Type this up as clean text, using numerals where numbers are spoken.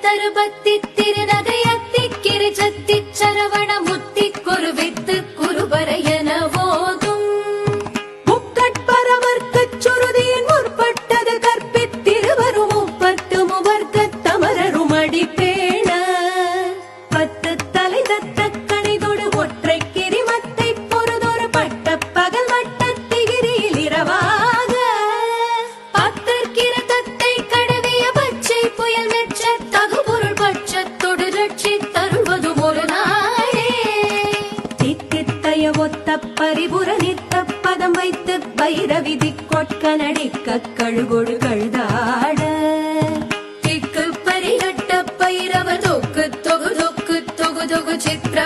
தருபத்தி திருநகையத்தி கிரிஜத்தி சரவண முத்தி குருவித்து குருபரையன போதும் முக்கட்பரவர்க்கச் சுருதியின் முற்பட்டது கற்பித்திருவரும் முப்பத்து முவர்க்கத் தமரரும் அடிப்பேண பத்து தலை தத்த கணிதொடு ஒற்றை கிரிமத்தை பொறுதொரு பட்ட பகல் வட்டத்திகிரியில் இரவாக பத்தற்கிற தத்தை கடவிய பச்சை புயல் மெச்ச தகுபொருள் பட்சத்தொடு ரட்சி தருள்வதும் ஒரு நாளே தித்தித்தய ஒத்த பரிபுர நித்த பதம் வைத்து பைரவிதி கொட்க நடிக்க கழுகொடு கழுதாட திக்கு பரிகட்ட பைரவ தொக்கு தொகு தொகு தொகு தொகு சித்திர